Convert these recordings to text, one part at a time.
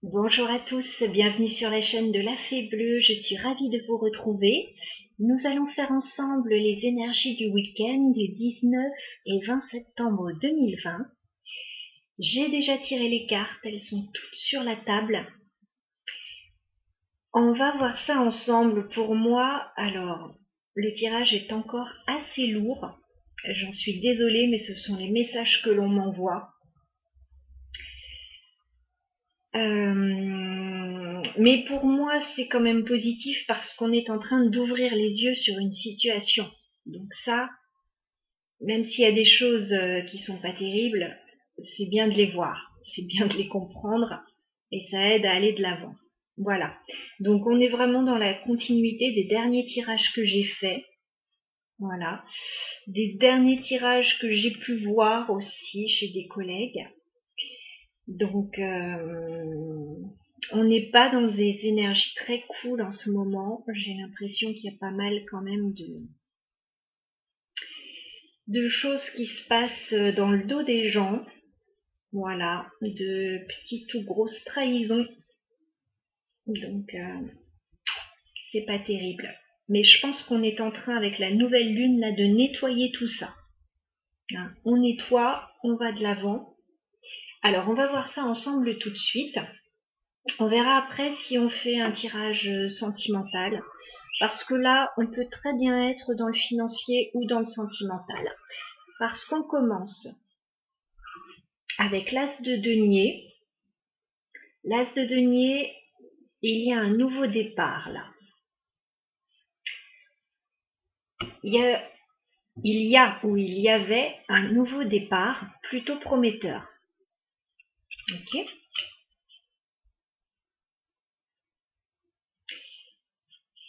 Bonjour à tous, bienvenue sur la chaîne de la Fée Bleue, je suis ravie de vous retrouver. Nous allons faire ensemble les énergies du week-end du 19 et 20 septembre 2020. J'ai déjà tiré les cartes, elles sont toutes sur la table. On va voir ça ensemble. Pour moi, alors, le tirage est encore assez lourd. J'en suis désolée, mais ce sont les messages que l'on m'envoie. Mais pour moi, c'est quand même positif parce qu'on est en train d'ouvrir les yeux sur une situation. Donc ça, même s'il y a des choses qui sont pas terribles, c'est bien de les voir, c'est bien de les comprendre et ça aide à aller de l'avant. Voilà. Donc on est vraiment dans la continuité des derniers tirages que j'ai faits. Voilà. Des derniers tirages que j'ai pu voir aussi chez des collègues. Donc on n'est pas dans des énergies très cool en ce moment. J'ai l'impression qu'il y a pas mal quand même de choses qui se passent dans le dos des gens. Voilà, de petites ou grosses trahisons. Donc c'est pas terrible. Mais je pense qu'on est en train avec la nouvelle lune là de nettoyer tout ça. Hein, on nettoie, on va de l'avant. Alors on va voir ça ensemble tout de suite. On verra après si on fait un tirage sentimental, parce que là, on peut très bien être dans le financier ou dans le sentimental. Parce qu'on commence avec l'As de denier. L'As de denier, il y a un nouveau départ là. Il y avait un nouveau départ plutôt prometteur. Ok ?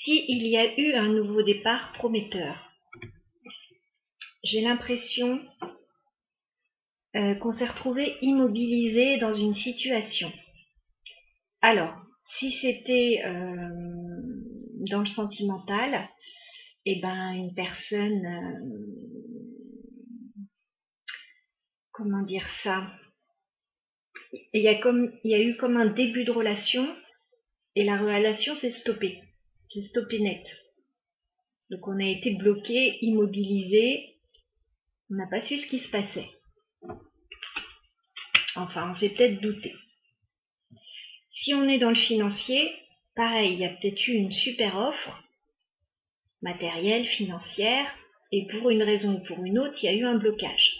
Si il y a eu un nouveau départ prometteur, j'ai l'impression qu'on s'est retrouvé immobilisé dans une situation. Alors, si c'était dans le sentimental, eh ben une personne, comment dire ça, il y a eu comme un début de relation et la relation s'est stoppée, net. Donc on a été bloqué, immobilisé, on n'a pas su ce qui se passait. Enfin, on s'est peut-être douté. Si on est dans le financier, pareil, il y a peut-être eu une super offre, matérielle, financière, et pour une raison ou pour une autre, il y a eu un blocage.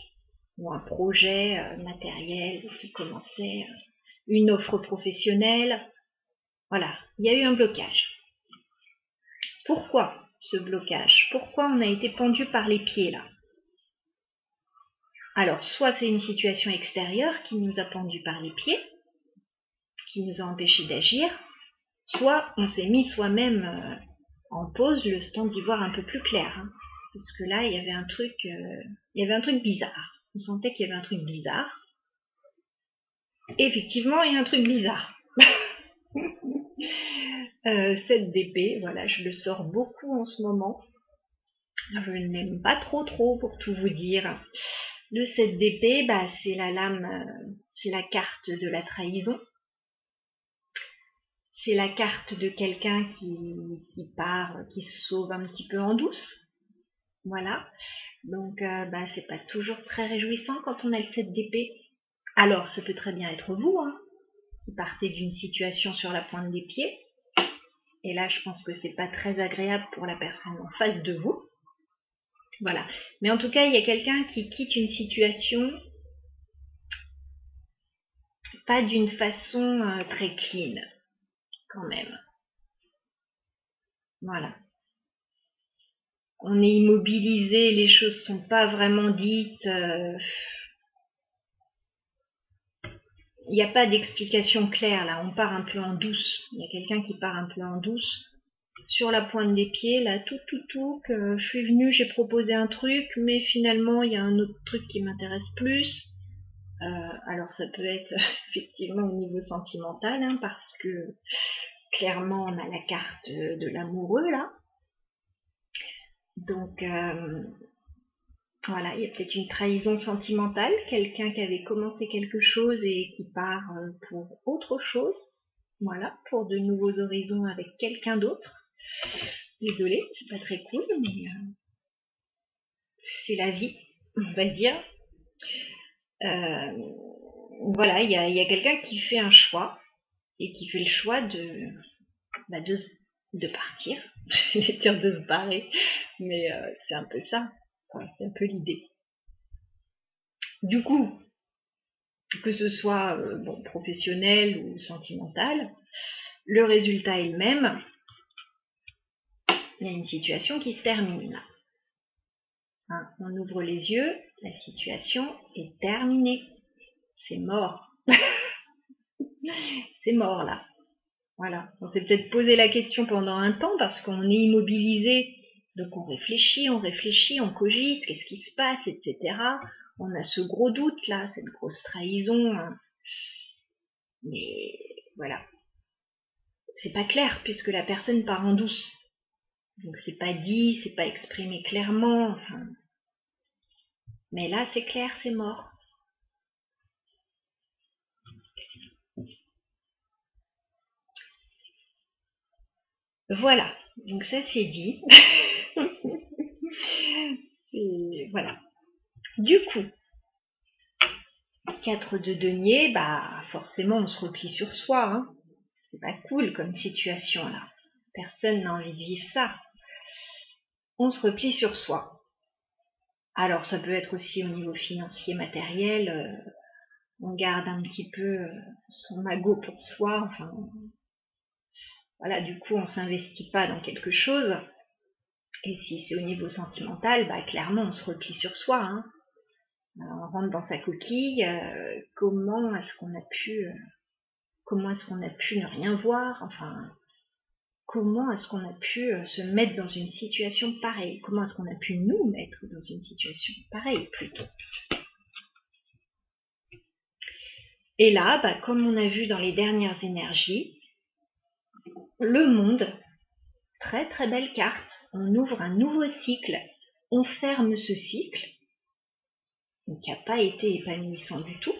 Ou un projet matériel qui commençait, une offre professionnelle. Voilà, il y a eu un blocage. Pourquoi ce blocage? Pourquoi on a été pendu par les pieds là? Alors, soit c'est une situation extérieure qui nous a pendu par les pieds, qui nous a empêchés d'agir, soit on s'est mis soi-même en pause le temps d'y voir un peu plus clair. Hein, parce que là, il y avait un truc bizarre. On sentait qu'il y avait un truc bizarre. Et effectivement, il y a un truc bizarre. 7 d'épée, voilà, je le sors beaucoup en ce moment. Je n'aime pas trop pour tout vous dire. Le 7 d'épée, bah, c'est la lame, c'est la carte de la trahison. C'est la carte de quelqu'un qui part, qui se sauve un petit peu en douce. Voilà. Donc, bah, c'est pas toujours très réjouissant quand on a le 7 d'épée. Alors, ça peut très bien être vous, hein, qui partez d'une situation sur la pointe des pieds. Et là, je pense que c'est pas très agréable pour la personne en face de vous. Voilà. Mais en tout cas, il y a quelqu'un qui quitte une situation pas d'une façon très clean, quand même. Voilà. On est immobilisé, les choses sont pas vraiment dites. Il n'y a pas d'explication claire là. On part un peu en douce. Il y a quelqu'un qui part un peu en douce. Sur la pointe des pieds, là, que je suis venue, j'ai proposé un truc, mais finalement, il y a un autre truc qui m'intéresse plus. Alors, ça peut être effectivement au niveau sentimental, hein, parce que clairement, on a la carte de l'amoureux, là. Donc, voilà, il y a peut-être une trahison sentimentale, quelqu'un qui avait commencé quelque chose et qui part pour autre chose. Voilà, pour de nouveaux horizons avec quelqu'un d'autre. Désolée, c'est pas très cool, mais c'est la vie, on va dire. Voilà, il y a quelqu'un qui fait un choix et qui fait le choix de partir. Je vais dire de se barrer, mais c'est un peu ça. Enfin, c'est un peu l'idée. Du coup, que ce soit professionnel ou sentimental, le résultat est le même. Il y a une situation qui se termine là. Hein, on ouvre les yeux, la situation est terminée. C'est mort. C'est mort là. Voilà. On s'est peut-être posé la question pendant un temps parce qu'on est immobilisé. Donc on réfléchit, on cogite, qu'est-ce qui se passe, etc. On a ce gros doute là, cette grosse trahison. Hein. Mais voilà. C'est pas clair puisque la personne part en douce. Donc c'est pas dit, c'est pas exprimé clairement. Enfin. Mais là c'est clair, c'est mort. Voilà, donc ça c'est dit. Et voilà. Du coup, 4 de denier, bah forcément on se replie sur soi. Hein. C'est pas cool comme situation là. Personne n'a envie de vivre ça. On se replie sur soi. Alors ça peut être aussi au niveau financier, matériel. On garde un petit peu son magot pour soi. Enfin, voilà, du coup on s'investit pas dans quelque chose. Et si c'est au niveau sentimental, bah clairement on se replie sur soi. Hein. On rentre dans sa coquille. Comment est-ce qu'on a pu ne rien voir? Enfin, comment est-ce qu'on a pu se mettre dans une situation pareille? Comment est-ce qu'on a pu nous mettre dans une situation pareille plutôt? Et là, bah, comme on a vu dans les dernières énergies, le monde, très très belle carte. On ouvre un nouveau cycle, on ferme ce cycle, qui n'a pas été épanouissant du tout.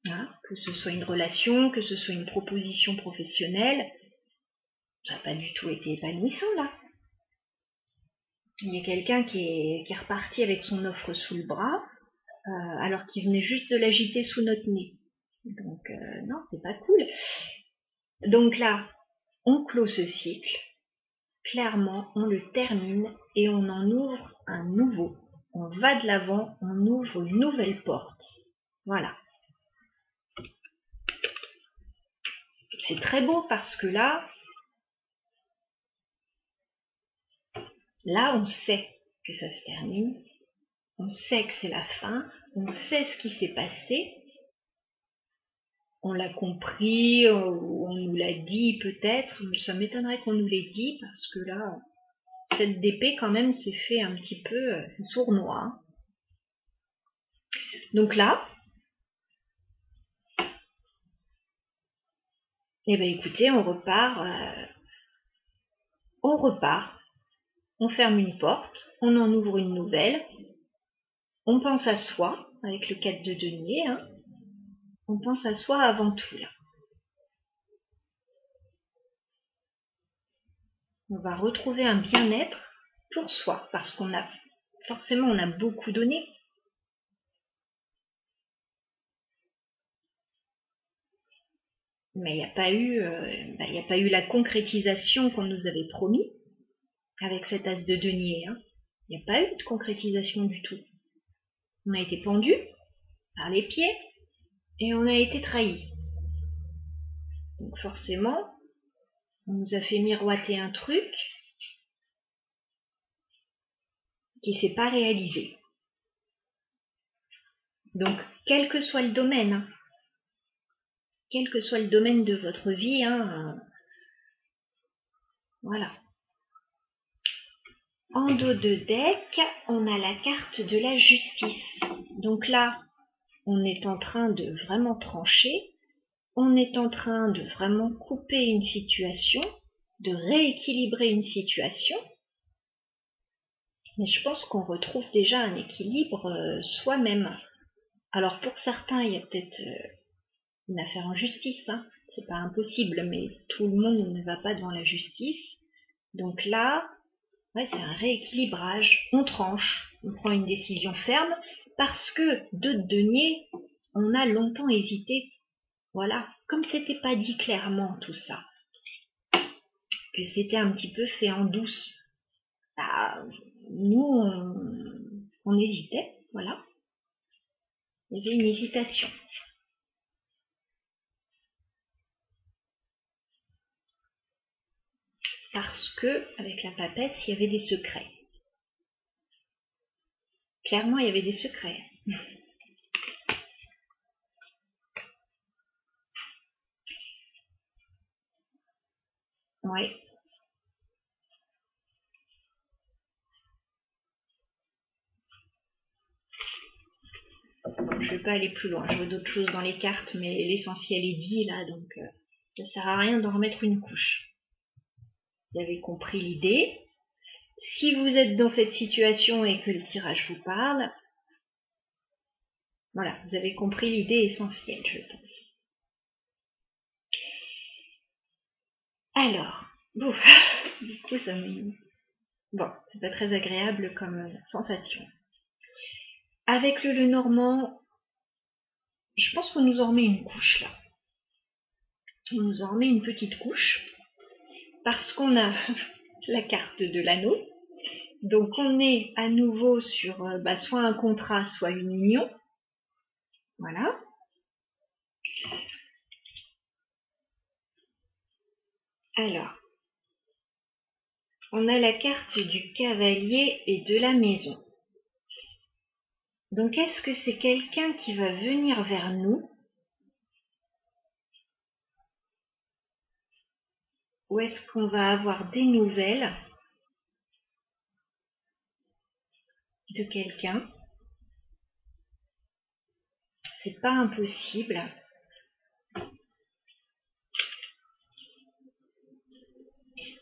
Hein, que ce soit une relation, que ce soit une proposition professionnelle, ça n'a pas du tout été épanouissant là. Il y a quelqu'un qui est reparti avec son offre sous le bras, alors qu'il venait juste de l'agiter sous notre nez. Donc non, c'est pas cool. Donc là, on clôt ce cycle, clairement, on le termine et on en ouvre un nouveau. On va de l'avant, on ouvre une nouvelle porte. Voilà. C'est très beau parce que là, on sait que ça se termine, on sait que c'est la fin, on sait ce qui s'est passé, on l'a compris, on nous l'a dit peut-être, ça m'étonnerait qu'on nous l'ait dit parce que là, cette d'épée quand même s'est fait un petit peu, c'est sournois. Donc là, eh ben écoutez, on repart, on ferme une porte, on en ouvre une nouvelle, on pense à soi, avec le 4 de denier, hein. On pense à soi avant tout là. On va retrouver un bien-être pour soi, parce qu'on a forcément on a beaucoup donné. Mais il n'y a pas eu la concrétisation qu'on nous avait promis avec cet as de denier. Hein. Il n'y a pas eu de concrétisation du tout. On a été pendu par les pieds et on a été trahi. Donc forcément, on nous a fait miroiter un truc qui ne s'est pas réalisé. Donc, quel que soit le domaine, hein, quel que soit le domaine de votre vie, hein, voilà. En dos de deck, on a la carte de la justice. Donc là, on est en train de vraiment trancher, on est en train de vraiment couper une situation, de rééquilibrer une situation. Mais je pense qu'on retrouve déjà un équilibre soi-même. Alors pour certains, il y a peut-être une affaire en justice, hein. c'est pas impossible, mais tout le monde ne va pas devant la justice. Donc là, ouais, c'est un rééquilibrage. On tranche, on prend une décision ferme parce que de deniers, on a longtemps évité. Voilà, comme c'était pas dit clairement tout ça, que c'était un petit peu fait en douce, bah, nous, on hésitait, voilà. Il y avait une hésitation. Parce que, avec la papesse, il y avait des secrets. Clairement, il y avait des secrets. Ouais. Bon, je vais pas aller plus loin. Je vois d'autres choses dans les cartes, mais l'essentiel est dit là, donc ça sert à rien d'en remettre une couche. Vous avez compris l'idée. Si vous êtes dans cette situation et que le tirage vous parle, voilà, vous avez compris l'idée essentielle, je pense. Alors, bouf, du coup ça me... Bon, c'est pas très agréable comme sensation. Avec le Lenormand, je pense qu'on nous en remet une couche là. On nous en remet une petite couche, parce qu'on a la carte de l'anneau. Donc on est à nouveau sur soit un contrat, soit une union. Voilà. Alors, on a la carte du cavalier et de la maison. Donc est-ce que c'est quelqu'un qui va venir vers nous? Ou est-ce qu'on va avoir des nouvelles de quelqu'un? C'est pas impossible.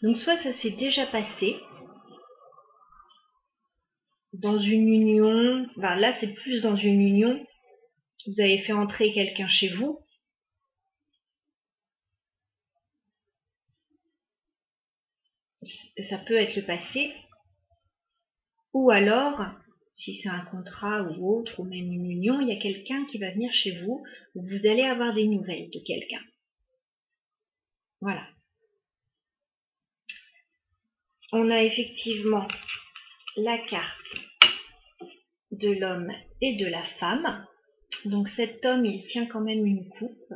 Donc soit ça s'est déjà passé dans une union, enfin là c'est plus dans une union, vous avez fait entrer quelqu'un chez vous, ça peut être le passé, ou alors, si c'est un contrat ou autre, ou même une union, il y a quelqu'un qui va venir chez vous, où vous allez avoir des nouvelles de quelqu'un. Voilà. On a effectivement la carte de l'homme et de la femme. Donc cet homme, il tient quand même une coupe.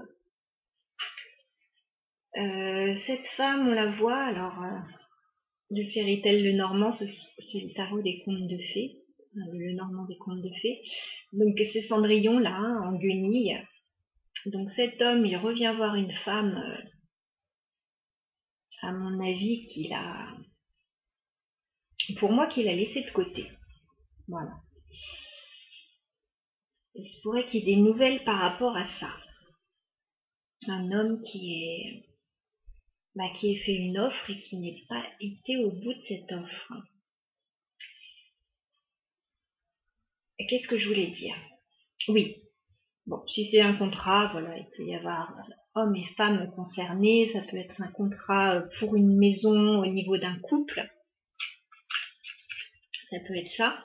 Cette femme, on la voit, alors, du Fairy Tale Lenormand, c'est le tarot des contes de fées, le Lenormand des contes de fées. Donc c'est Cendrillon là, en guenille. Donc cet homme, il revient voir une femme, à mon avis, pour moi, qu'il a laissé de côté. Voilà. Il se pourrait qu'il y ait des nouvelles par rapport à ça. Un homme qui ait fait une offre et qui n'ait pas été au bout de cette offre. Et qu'est-ce que je voulais dire? Oui. Bon, si c'est un contrat, voilà, il peut y avoir hommes et femmes concernés. Ça peut être un contrat pour une maison au niveau d'un couple. Ça peut être ça.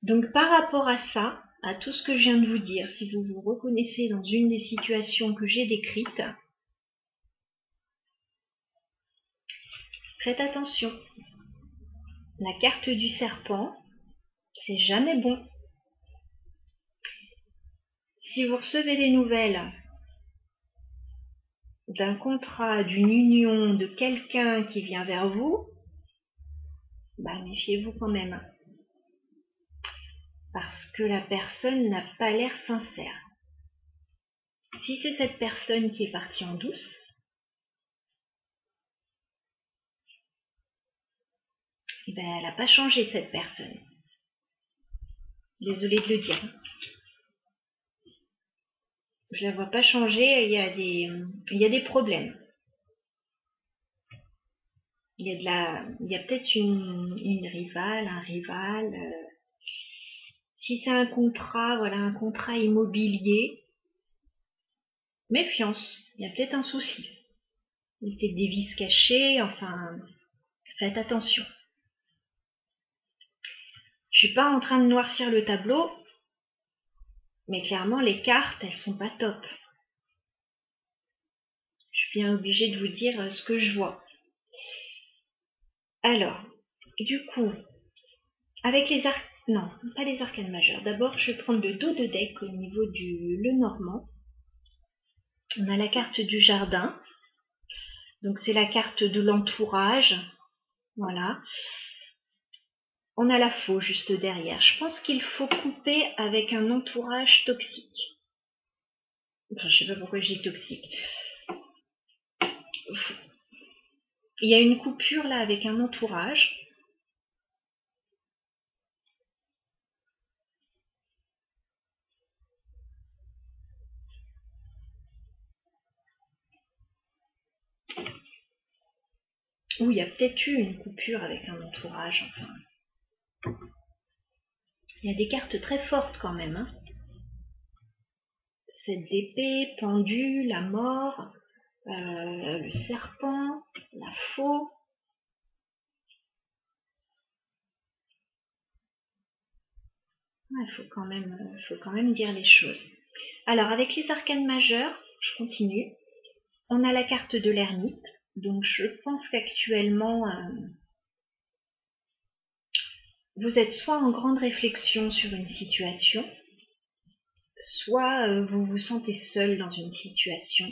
Donc par rapport à ça, à tout ce que je viens de vous dire, si vous vous reconnaissez dans une des situations que j'ai décrites, faites attention. La carte du serpent, c'est jamais bon. Si vous recevez des nouvelles d'un contrat, d'une union, de quelqu'un qui vient vers vous, méfiez-vous quand même. Parce que la personne n'a pas l'air sincère. Si c'est cette personne qui est partie en douce, elle n'a pas changé cette personne. Désolée de le dire. Je la vois pas changer, il y a des problèmes. Il y a peut-être une rivale, un rival. Si c'est un contrat, voilà, un contrat immobilier, méfiance, il y a peut-être un souci. Il y a peut-être des vices cachés, enfin, faites attention. Je suis pas en train de noircir le tableau, mais clairement les cartes, elles sont pas top. Je suis bien obligée de vous dire ce que je vois. Alors, du coup, avec les arcanes, non, pas les arcanes majeures. D'abord, je vais prendre le dos de deck au niveau du Lenormand. On a la carte du jardin. Donc, c'est la carte de l'entourage. Voilà. On a la faux juste derrière. Je pense qu'il faut couper avec un entourage toxique. Enfin, je sais pas pourquoi je dis toxique. Il y a une coupure là avec un entourage. Ou il y a peut-être eu une coupure avec un entourage. Enfin, il y a des cartes très fortes quand même. Hein. Cette d'épée, pendu, la mort, le serpent, la faux. Il faut quand même dire les choses. Alors, avec les arcanes majeures, je continue. On a la carte de l'ermite. Donc, je pense qu'actuellement, vous êtes soit en grande réflexion sur une situation, soit vous vous sentez seul dans une situation.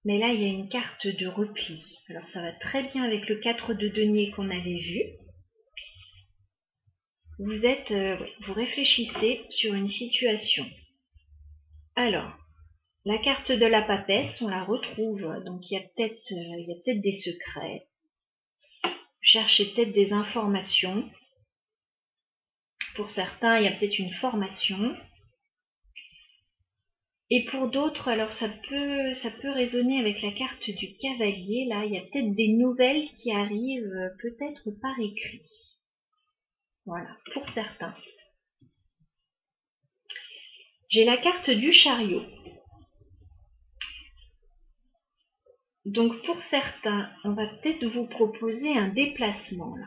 Mais là, il y a une carte de repli. Alors, ça va très bien avec le 4 de denier qu'on avait vu. Vous réfléchissez sur une situation. Alors, la carte de la papesse, on la retrouve. Donc, il y a peut-être des secrets. Cherchez peut-être des informations. Pour certains, il y a peut-être une formation. Et pour d'autres, alors ça peut résonner avec la carte du cavalier. Là, il y a peut-être des nouvelles qui arrivent, peut-être par écrit. Voilà, pour certains. J'ai la carte du chariot. Donc pour certains, on va peut-être vous proposer un déplacement là.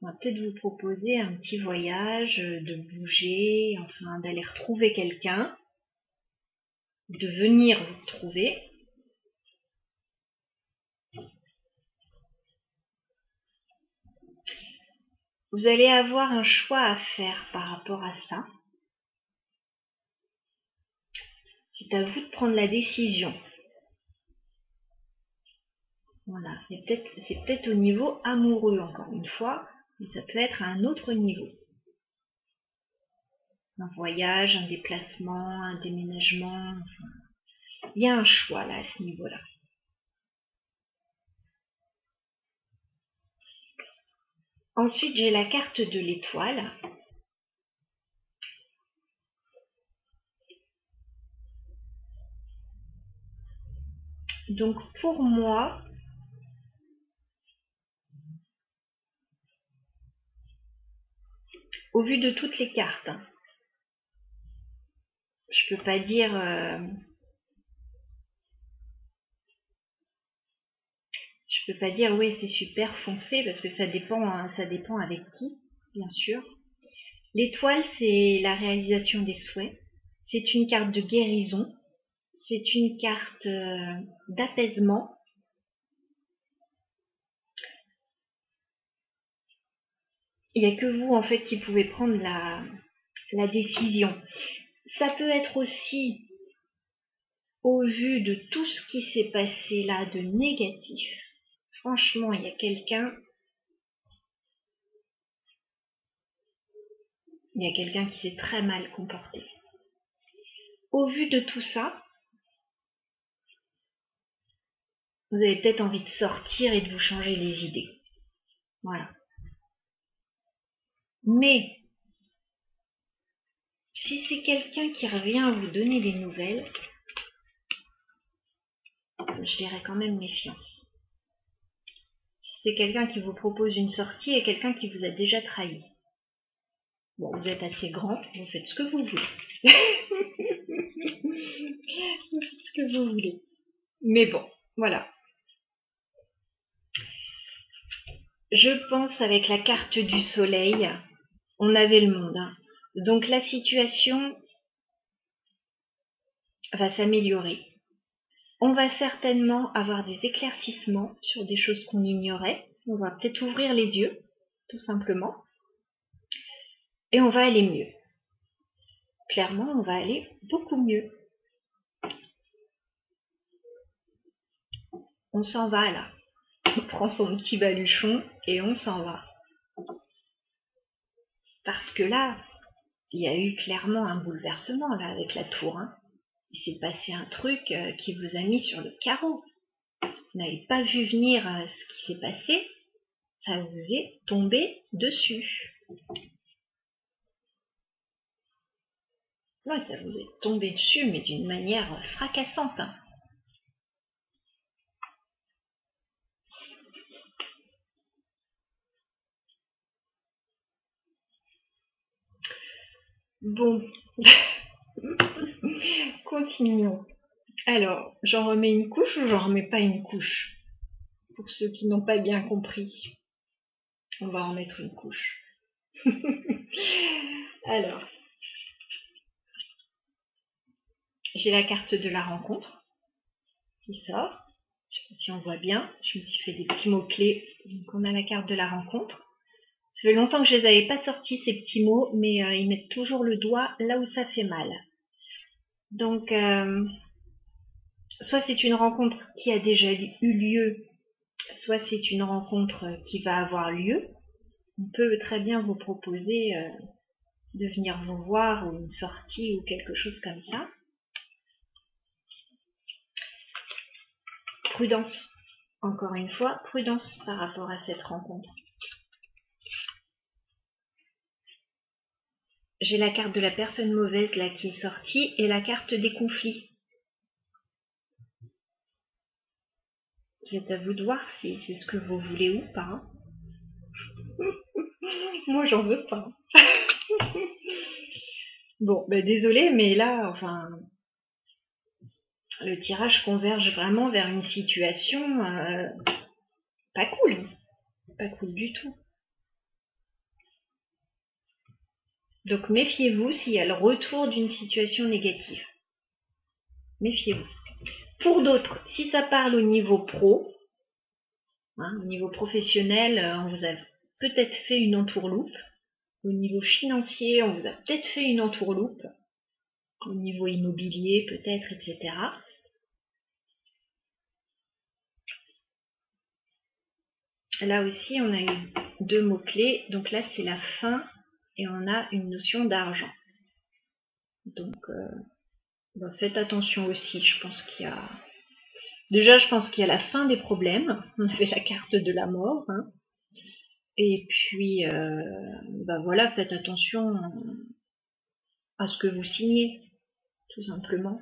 On va peut-être vous proposer un petit voyage, de bouger, enfin d'aller retrouver quelqu'un, de venir vous retrouver. Vous allez avoir un choix à faire par rapport à ça. C'est à vous de prendre la décision. Voilà, c'est peut-être au niveau amoureux encore une fois, mais ça peut être à un autre niveau. Un voyage, un déplacement, un déménagement, enfin, il y a un choix là à ce niveau-là. Ensuite, j'ai la carte de l'étoile. Donc pour moi, au vu de toutes les cartes, je peux pas dire oui c'est super foncé parce que ça dépend avec qui, bien sûr. L'étoile, c'est la réalisation des souhaits. C'est une carte de guérison. C'est une carte d'apaisement. Il n'y a que vous, en fait, qui pouvez prendre la décision. Ça peut être aussi, au vu de tout ce qui s'est passé là de négatif, franchement, il y a quelqu'un qui s'est très mal comporté. Au vu de tout ça, vous avez peut-être envie de sortir et de vous changer les idées. Voilà. Mais, si c'est quelqu'un qui revient vous donner des nouvelles, je dirais quand même méfiance. Si c'est quelqu'un qui vous propose une sortie et quelqu'un qui vous a déjà trahi. Bon, vous êtes assez grand, vous faites ce que vous voulez. que vous voulez. Mais bon, voilà. Je pense avec la carte du soleil, on avait le monde. Hein. Donc la situation va s'améliorer. On va certainement avoir des éclaircissements sur des choses qu'on ignorait. On va peut-être ouvrir les yeux, tout simplement. Et on va aller mieux. Clairement, on va aller beaucoup mieux. On s'en va là. On prend son petit baluchon et on s'en va. Parce que là, il y a eu clairement un bouleversement là avec la tour. Hein. Il s'est passé un truc qui vous a mis sur le carreau. Vous n'avez pas vu venir ce qui s'est passé. Ça vous est tombé dessus. Ouais, ça vous est tombé dessus, mais d'une manière fracassante. Hein. Bon, continuons. Alors, j'en remets une couche ou j'en remets pas une couche? Pour ceux qui n'ont pas bien compris, on va en mettre une couche. Alors, j'ai la carte de la rencontre qui sort. Je sais pas si on voit bien. Je me suis fait des petits mots-clés. Donc, on a la carte de la rencontre. Ça fait longtemps que je les avais pas sortis, ces petits mots, mais ils mettent toujours le doigt là où ça fait mal. Donc, soit c'est une rencontre qui a déjà eu lieu, soit c'est une rencontre qui va avoir lieu. On peut très bien vous proposer de venir vous voir ou une sortie ou quelque chose comme ça. Prudence, encore une fois, prudence par rapport à cette rencontre. J'ai la carte de la personne mauvaise là qui est sortie et la carte des conflits. C'est à vous de voir si c'est ce que vous voulez ou pas. Hein. Moi, j'en veux pas. Bon, ben désolé, mais là, enfin, le tirage converge vraiment vers une situation pas cool. Pas cool du tout. Donc méfiez-vous s'il y a le retour d'une situation négative. Méfiez-vous. Pour d'autres, si ça parle au niveau pro, hein, au niveau professionnel, on vous a peut-être fait une entourloupe. Au niveau financier, on vous a peut-être fait une entourloupe. Au niveau immobilier, peut-être, etc. Là aussi, on a eu 2 mots-clés. Donc là, c'est la fin et on a une notion d'argent. Donc, bah, faites attention aussi. Je pense qu'il y a... Déjà, je pense qu'il y a la fin des problèmes. On avait la carte de la mort. Hein. Et puis, bah voilà, faites attention à ce que vous signez, tout simplement.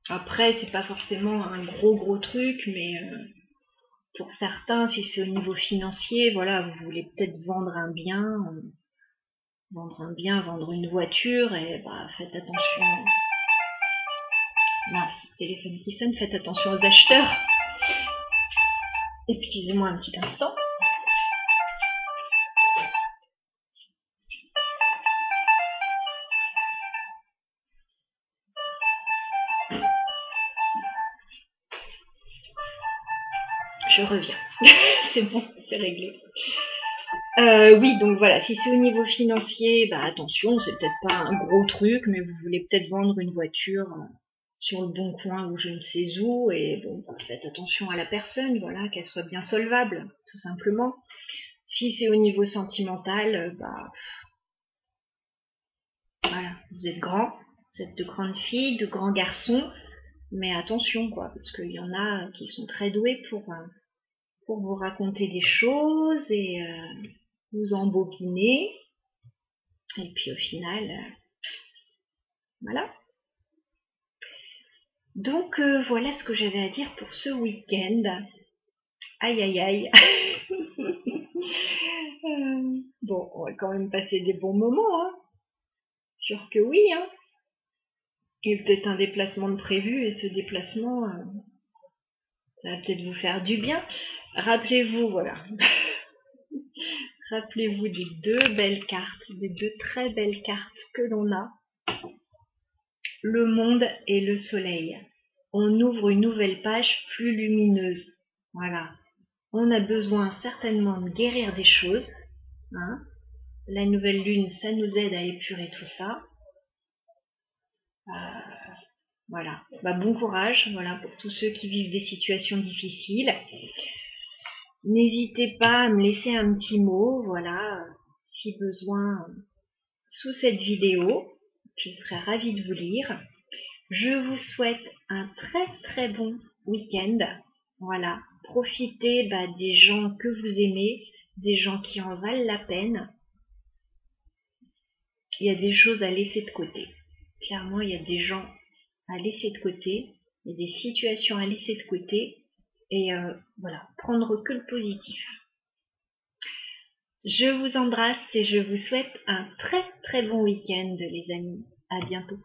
Après, c'est pas forcément un gros truc, mais pour certains, si c'est au niveau financier, voilà, vous voulez peut-être vendre un bien, vendre une voiture, et bah faites attention. Mince, le téléphone qui sonne, faites attention aux acheteurs. Excusez-moi un petit instant. Je reviens. C'est bon, c'est réglé. Oui, donc voilà, si c'est au niveau financier, bah attention, c'est peut-être pas un gros truc, mais vous voulez peut-être vendre une voiture sur le bon coin ou je ne sais où, et bon, bah, faites attention à la personne, voilà, qu'elle soit bien solvable, tout simplement. Si c'est au niveau sentimental, bah voilà, vous êtes grands, vous êtes de grandes filles, de grands garçons, mais attention quoi, parce qu'il y en a qui sont très doués pour vous raconter des choses et vous embobiner. Et puis au final, voilà. Donc voilà ce que j'avais à dire pour ce week-end. Aïe aïe aïe. Bon, on va quand même passer des bons moments, hein. Sûr que oui, hein. Il y a peut-être un déplacement de prévu et ce déplacement, ça va peut-être vous faire du bien. Rappelez-vous, voilà. Rappelez-vous des deux belles cartes, des deux très belles cartes que l'on a. Le monde et le soleil. On ouvre une nouvelle page plus lumineuse. Voilà. On a besoin certainement de guérir des choses. Hein. La nouvelle lune, ça nous aide à épurer tout ça. Voilà. Bon courage, voilà, pour tous ceux qui vivent des situations difficiles. N'hésitez pas à me laisser un petit mot, voilà, si besoin, sous cette vidéo. Je serai ravie de vous lire. Je vous souhaite un très très bon week-end. Voilà, profitez des gens que vous aimez, des gens qui en valent la peine. Il y a des choses à laisser de côté. Clairement, il y a des gens à laisser de côté, il y a des situations à laisser de côté, et voilà, prendre que le positif. Je vous embrasse et je vous souhaite un très très bon week-end, les amis. À bientôt.